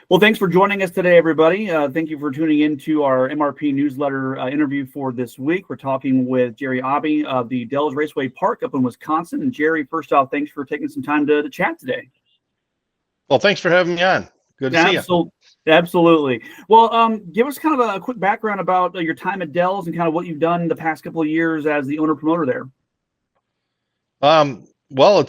Well, thanks for joining us today, everybody. Thank you for tuning in to our MRP newsletter interview for this week. We're talking with Jerry Auby of the Dells Raceway Park up in Wisconsin. And Jerry, first off, thanks for taking some time to chat today. Well, thanks for having me on. Good to see you. Absolutely. Well, give us kind of a quick background about your time at Dells and kind of what you've done the past couple of years as the owner promoter there. Well,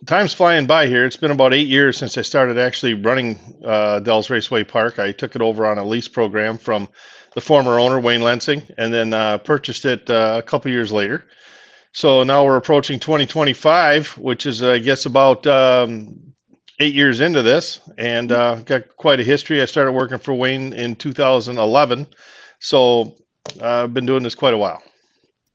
time's flying by here. It's been about 8 years since I started actually running Dells Raceway Park. I took it over on a lease program from the former owner, Wayne Lensing, and then purchased it a couple years later. So now we're approaching 2025, which is, I guess, about 8 years into this, and got quite a history. I started working for Wayne in 2011, so I've been doing this quite a while.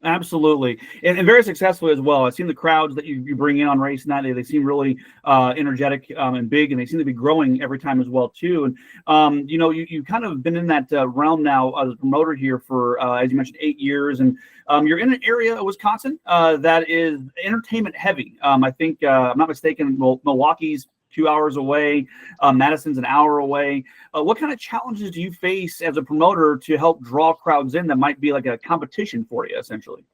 Absolutely, and very successfully as well. I've seen the crowds that you bring in on race night. They seem really energetic and big, and they seem to be growing every time as well too. And you kind of been in that realm now as a promoter here for, as you mentioned, 8 years, and you're in an area of Wisconsin that is entertainment heavy. I think, I'm not mistaken, Milwaukee's 2 hours away, Madison's an hour away. What kind of challenges do you face as a promoter to help draw crowds in that might be like a competition for you, essentially?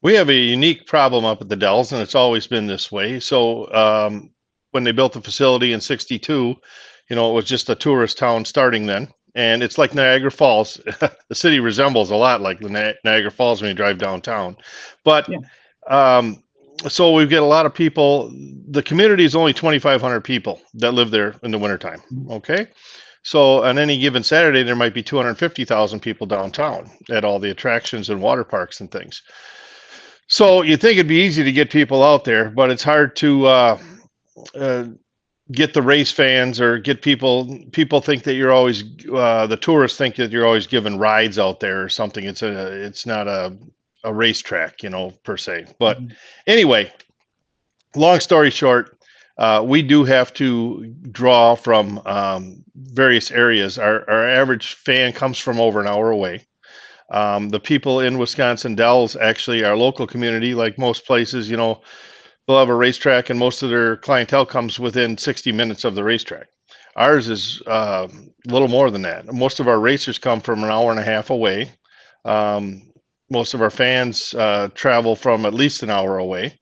We have a unique problem up at the Dells, and it's always been this way. So when they built the facility in '62, it was just a tourist town starting then. And it's like Niagara Falls. The city resembles a lot like Niagara Falls when you drive downtown. But yeah. So we get a lot of people. The community is only 2,500 people that live there in the wintertime. Okay. So on any given Saturday, there might be 250,000 people downtown at all the attractions and water parks and things. So you think it'd be easy to get people out there, but it's hard to get the race fans or get people think that you're always, the tourists think that you're always giving rides out there or something. It's not a racetrack, per se. But anyway, long story short, we do have to draw from various areas. Our average fan comes from over an hour away. The people in Wisconsin Dells, actually, our local community, like most places, they'll have a racetrack and most of their clientele comes within 60 minutes of the racetrack. Ours is a little more than that. Most of our racers come from an hour and a half away. Most of our fans travel from at least an hour away.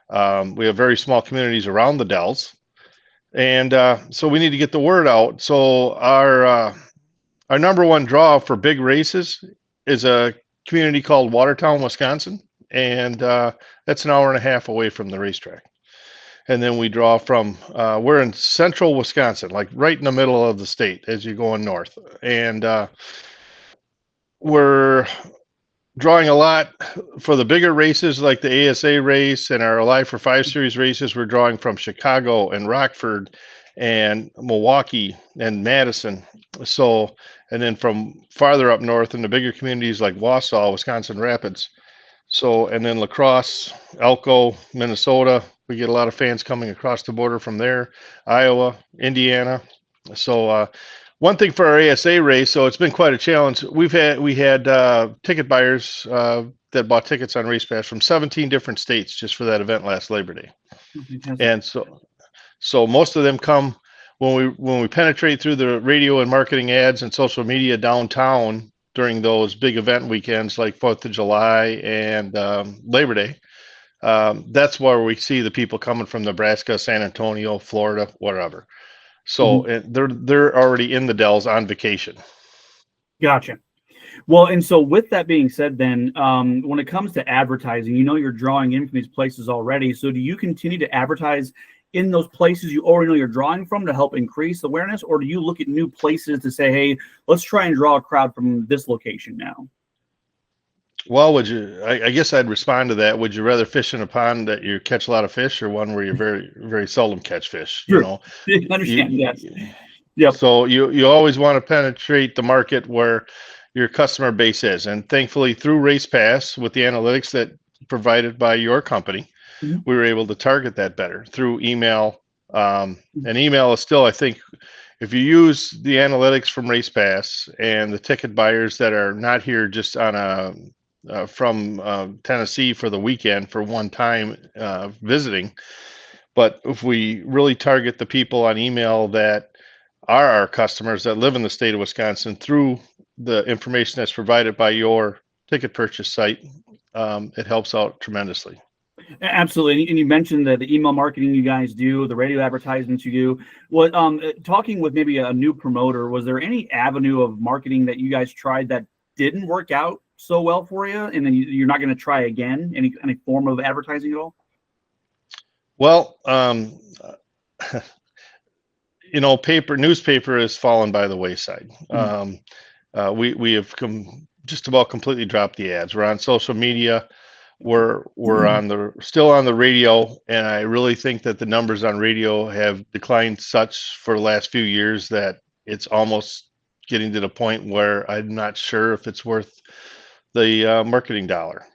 We have very small communities around the Dells, and so we need to get the word out. So our number one draw for big races is a community called Watertown, Wisconsin, and that's an hour and a half away from the racetrack. And then we draw from, we're in central Wisconsin, like right in the middle of the state as you're going north, and we're drawing a lot for the bigger races like the ASA race and our Alive for 5 Series races. We're drawing from Chicago and Rockford and Milwaukee and Madison. So, and then from farther up north in the bigger communities like Wausau, Wisconsin Rapids. So, and then La Crosse, Elko, Minnesota. We get a lot of fans coming across the border from there, Iowa, Indiana. So, one thing for our ASA race, so it's been quite a challenge. We had ticket buyers that bought tickets on Race Pass from 17 different states just for that event last Labor Day, and so most of them come when we penetrate through the radio and marketing ads and social media downtown during those big event weekends like 4th of July and Labor Day. That's where we see the people coming from Nebraska, San Antonio, Florida, whatever. So they're already in the Dells on vacation. Gotcha. Well, and so with that being said, then when it comes to advertising, you're drawing in from these places already. So do you continue to advertise in those places you already know you're drawing from to help increase awareness, or do you look at new places to say, hey, let's try and draw a crowd from this location now? Well, I guess I'd respond to that. Would you rather fish in a pond that you catch a lot of fish or one where you very, very seldom catch fish? Sure. Understand, yes. Yep. So you always want to penetrate the market where your customer base is. And thankfully, through Race Pass, with the analytics that provided by your company, we were able to target that better through email. And email is still, I think, if you use the analytics from Race Pass and the ticket buyers that are not here just on from Tennessee for the weekend for one time visiting, but if we really target the people on email that are our customers that live in the state of Wisconsin through the information that's provided by your ticket purchase site, it helps out tremendously. Absolutely. And you mentioned the email marketing you guys do, the radio advertisements you do. What talking with maybe a new promoter, was there any avenue of marketing that you guys tried that didn't work out so well for you, and then you're not going to try again? Any form of advertising at all? Well, newspaper has fallen by the wayside. We have just about completely dropped the ads. We're on social media. We're still on the radio, and I really think that the numbers on radio have declined such for the last few years that it's almost getting to the point where I'm not sure if it's worth the marketing dollar.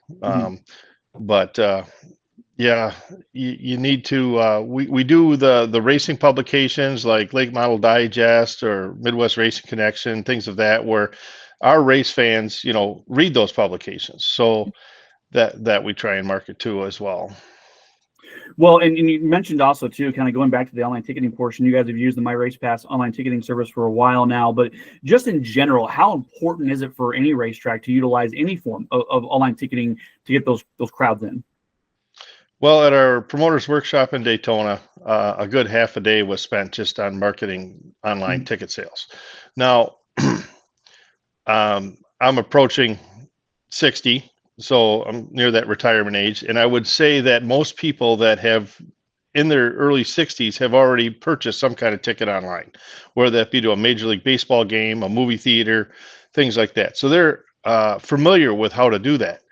But yeah, you need to. We do the racing publications like Lake Model Digest or Midwest Racing Connection, things of that, where our race fans, read those publications. So that we try and market to as well. Well, and you mentioned also too, kind of going back to the online ticketing portion, you guys have used the My Race Pass online ticketing service for a while now, but just in general, how important is it for any racetrack to utilize any form of online ticketing to get those crowds in? Well, at our promoters workshop in Daytona, a good half a day was spent just on marketing online ticket sales. Now, I'm approaching 60. So I'm near that retirement age. And I would say that most people that have in their early 60s have already purchased some kind of ticket online, whether that be to a Major League Baseball game, a movie theater, things like that. So they're familiar with how to do that.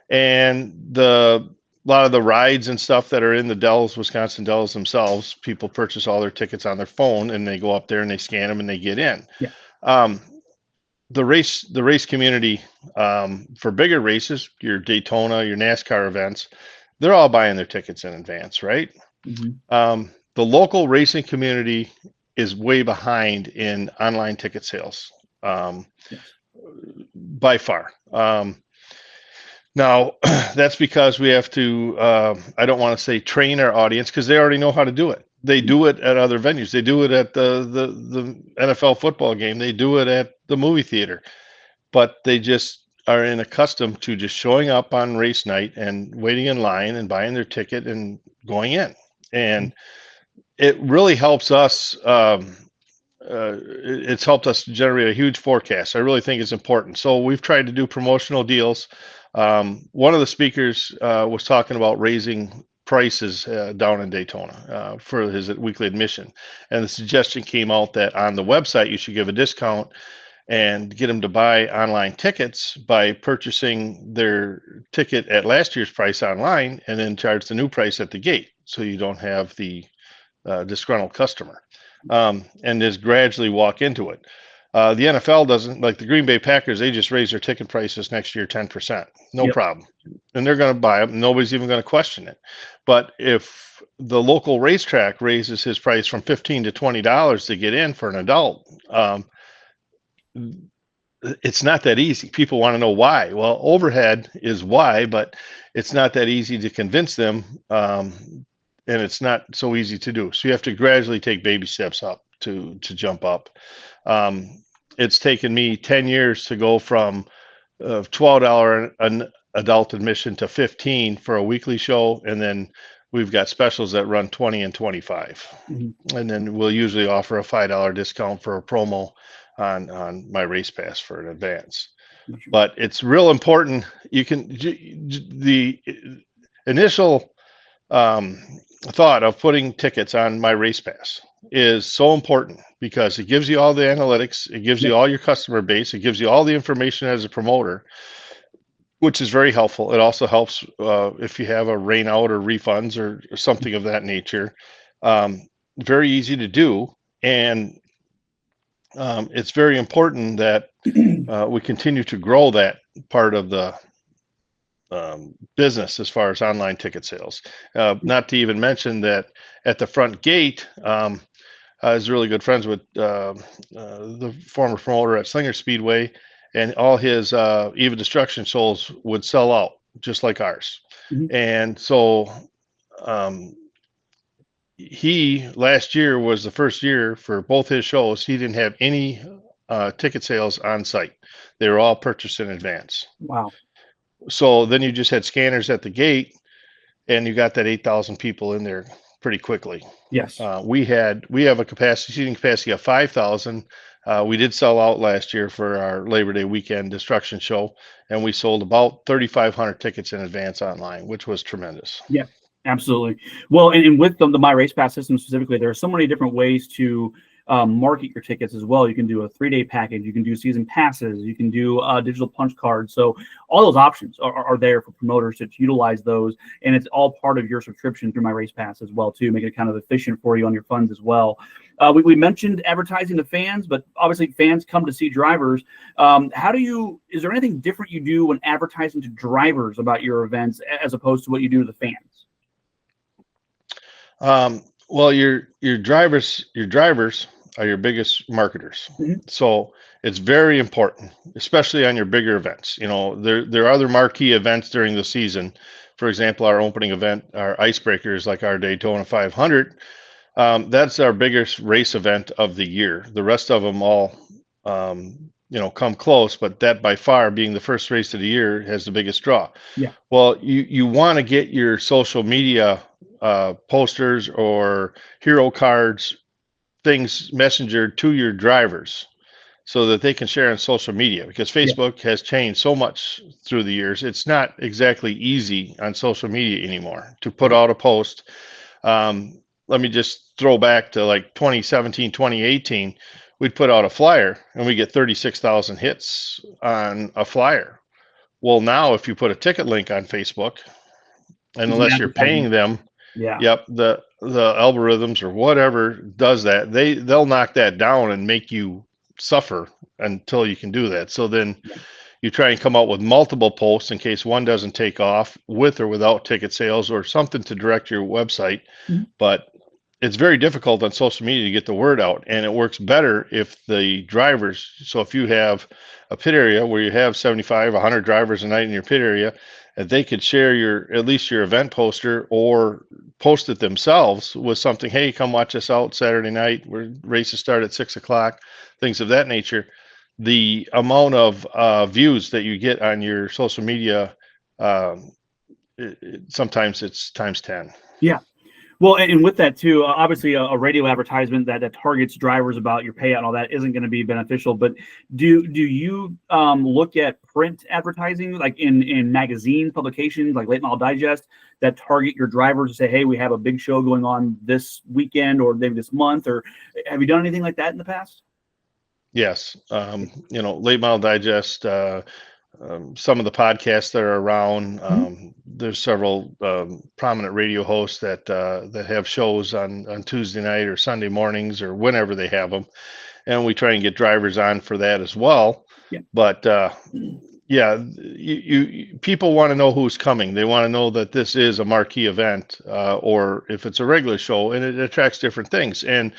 And a lot of the rides and stuff that are in the Dells, Wisconsin Dells themselves, people purchase all their tickets on their phone, and they go up there and they scan them and they get in. Yeah. The race community, for bigger races, your Daytona, your NASCAR events, they're all buying their tickets in advance, right? The local racing community is way behind in online ticket sales, by far. Now, that's because we have to, I don't want to say train our audience, because they already know how to do it. They do it at other venues. They do it at the NFL football game. They do it at the movie theater. But they just are accustomed to just showing up on race night and waiting in line and buying their ticket and going in. And it really helps us. It's helped us generate a huge forecast. I really think it's important. So we've tried to do promotional deals. One of the speakers was talking about raising prices down in Daytona for his weekly admission, and the suggestion came out that on the website you should give a discount and get them to buy online tickets by purchasing their ticket at last year's price online, and then charge the new price at the gate, so you don't have the disgruntled customer, and just gradually walk into it. The NFL doesn't, like the Green Bay Packers, they just raise their ticket prices next year 10%. No problem. And they're going to buy them. Nobody's even going to question it. But if the local racetrack raises his price from $15 to $20 to get in for an adult, it's not that easy. People want to know why. Well, overhead is why, but it's not that easy to convince them. And it's not so easy to do. So you have to gradually take baby steps up to jump up. It's taken me 10 years to go from $12 an adult admission to $15 for a weekly show, and then we've got specials that run $20 and $25, and then we'll usually offer a $5 discount for a promo on my race pass for an advance. But it's real important. The initial thought of putting tickets on my race pass is so important, because it gives you all the analytics, it gives you all your customer base, it gives you all the information as a promoter, which is very helpful. It also helps if you have a rain out or refunds or something of that nature. Very easy to do, and it's very important that we continue to grow that part of the business as far as online ticket sales. Not to even mention that at the front gate, I was really good friends with the former promoter at Slinger Speedway, and all his Eva Destruction shows would sell out just like ours. And so he last year was the first year for both his shows. He didn't have any ticket sales on site. They were all purchased in advance. Wow. So then you just had scanners at the gate, and you got that 8,000 people in there pretty quickly. Yes. We have a seating capacity of 5,000. We did sell out last year for our Labor Day weekend destruction show, and we sold about 3,500 tickets in advance online, which was tremendous. Yeah, absolutely. Well, and with the My Race Pass system specifically, there are so many different ways to market your tickets as well. You can do a 3-day package, you can do season passes, you can do digital punch cards. So all those options are there for promoters to utilize those, and it's all part of your subscription through My Race Pass as well too, make it kind of efficient for you on your funds as well. We mentioned advertising to fans, but obviously fans come to see drivers. Is there anything different you do when advertising to drivers about your events as opposed to what you do to the fans? Well, your drivers are your biggest marketers. Mhm. So it's very important, especially on your bigger events. You know, there are other marquee events during the season. For example, our opening event, our icebreakers, like our Daytona 500. That's our biggest race event of the year. The rest of them all, come close, but that by far being the first race of the year has the biggest draw. Yeah. Well, you want to get your social media posters or hero cards, things messengered to your drivers so that they can share on social media, because Facebook has changed so much through the years. It's not exactly easy on social media anymore to put out a post. Let me just throw back to like 2017, 2018. We'd put out a flyer and we get 36,000 hits on a flyer. Well, now if you put a ticket link on Facebook, and unless you're paying them, yep, the algorithms or whatever does that, they'll knock that down and make you suffer until you can do that. So then you try and come out with multiple posts in case one doesn't take off, with or without ticket sales, or something to direct your website. But it's very difficult on social media to get the word out, and it works better if the drivers, so if you have a pit area where you have 75, 100 drivers a night in your pit area, and they could share at least your event poster, or post it themselves with something, hey, come watch us out Saturday night, where races start at 6 o'clock, things of that nature. The amount of views that you get on your social media, sometimes it's times 10. Yeah. Well, and with that too, obviously a radio advertisement that targets drivers about your payout and all that isn't going to be beneficial. But do you look at print advertising, like in magazine publications like Late Model Digest, that target your drivers to say, hey, we have a big show going on this weekend or maybe this month? Or have you done anything like that in the past? Yes. Late Model Digest, some of the podcasts that are around, there's several prominent radio hosts that have shows on Tuesday night or Sunday mornings or whenever they have them, and we try and get drivers on for that as well. But people want to know who's coming. They want to know that this is a marquee event, or if it's a regular show, and it attracts different things. And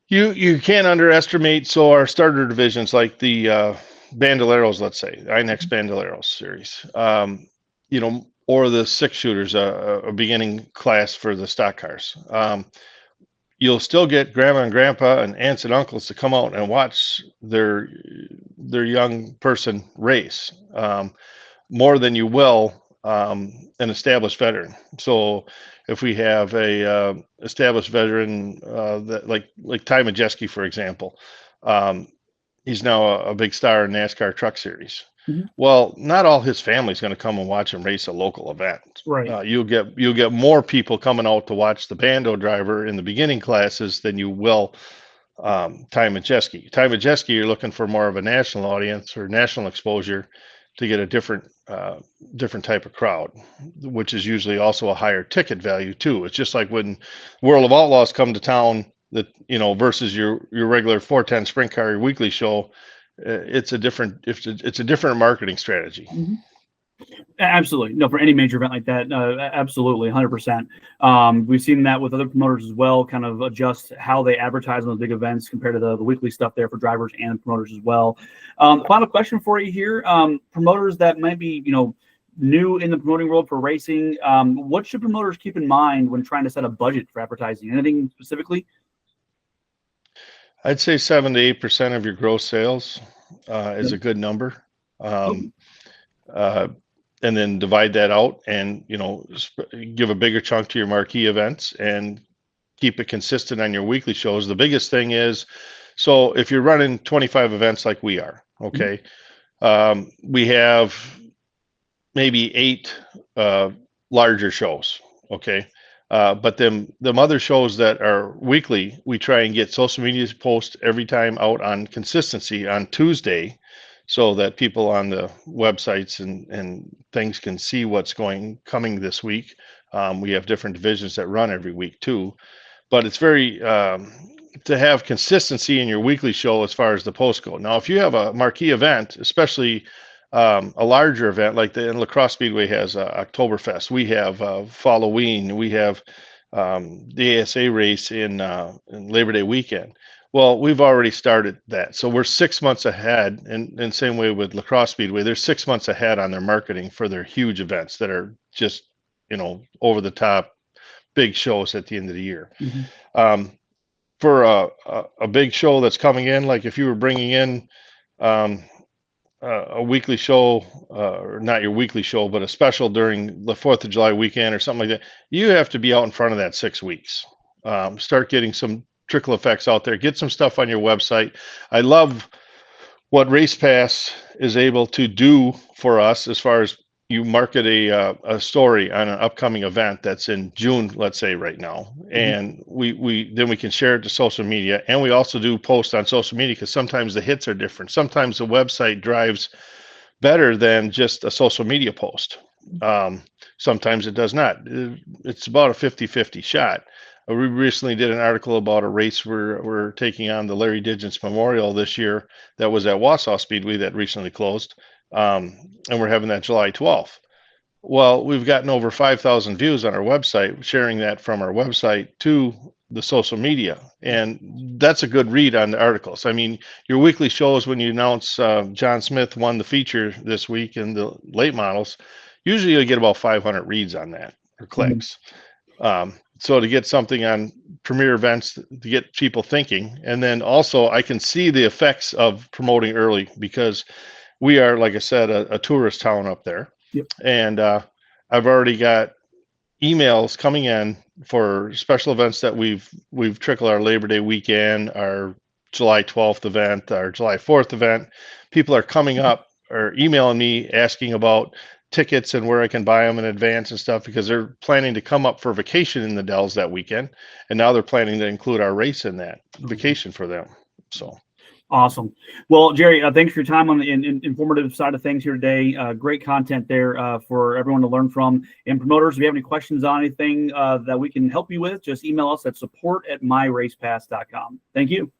you can't underestimate. So our starter divisions, like the Bandoleros, let's say, INEX Bandoleros series, or the 6-shooters, a beginning class for the stock cars. You'll still get grandma and grandpa and aunts and uncles to come out and watch their young person race, more than you will an established veteran. So if we have a established veteran, that like Ty Majeski, for example, he's now a big star in NASCAR Truck Series. Well, not all his family's going to come and watch him race a local event. Right. You'll get more people coming out to watch the Bando driver in the beginning classes than you will Ty Majeski. Ty Majeski, you're looking for more of a national audience or national exposure to get a different type of crowd, which is usually also a higher ticket value too. It's just like when World of Outlaws come to town, that versus your regular 410 sprint car, your weekly show. It's a different marketing strategy. Absolutely. No, for any major event like that, absolutely, 100%. We've seen that with other promoters as well, kind of adjust how they advertise on those big events compared to the weekly stuff there for drivers and promoters as well. Final question for you here. Promoters that might be, new in the promoting world for racing. What should promoters keep in mind when trying to set a budget for advertising? Anything specifically? I'd say 7 to 8% of your gross sales is Yep. a good number. Okay. Uh, and then divide that out and, give a bigger chunk to your marquee events and keep it consistent on your weekly shows. The biggest thing is, so if you're running 25 events like we are, okay, we have maybe 8 larger shows, okay. But them other shows that are weekly, we try and get social media posts every time out on consistency on Tuesday, so that people on the websites and things can see what's coming this week. We have different divisions that run every week too, but it's very to have consistency in your weekly show as far as the posts go. Now, if you have a marquee event, especially a larger event like the Lacrosse Speedway has Oktoberfest, we have Halloween, we have the ASA race in Labor Day weekend. Well, we've already started that, so we're 6 months ahead. And same way with Lacrosse Speedway, they're 6 months ahead on their marketing for their huge events that are just over the top big shows at the end of the year. For a big show that's coming in, like if you were bringing in a weekly show, or not your weekly show, but a special during the 4th of July weekend or something like that, you have to be out in front of that 6 weeks. Start getting some trickle effects out there. Get some stuff on your website. I love what Race Pass is able to do for us as far as you market a story on an upcoming event that's in June, let's say right now, and we can share it to social media, and we also do post on social media because sometimes the hits are different. Sometimes the website drives better than just a social media post. Sometimes it does not. It's about a 50-50 shot. We recently did an article about a race we're taking on, the Larry Diggens Memorial this year, that was at Wausau Speedway that recently closed. And we're having that July 12th. Well, we've gotten over 5,000 views on our website, sharing that from our website to the social media. And that's a good read on the articles. I mean, your weekly shows, when you announce John Smith won the feature this week in the late models, usually you get about 500 reads on that, or clicks. So to get something on premier events, to get people thinking, and then also I can see the effects of promoting early, because we are, like I said, a tourist town up there. And I've already got emails coming in for special events that we've trickled, our Labor Day weekend, our July 12th event, our July 4th event. People are coming up or emailing me asking about tickets and where I can buy them in advance and stuff, because they're planning to come up for vacation in the Dells that weekend, and now they're planning to include our race in that vacation for them. So awesome. Well, Jerry, thanks for your time on the informative side of things here today. Great content there for everyone to learn from. And promoters, if you have any questions on anything that we can help you with, just email us at support@myracepass.com. Thank you.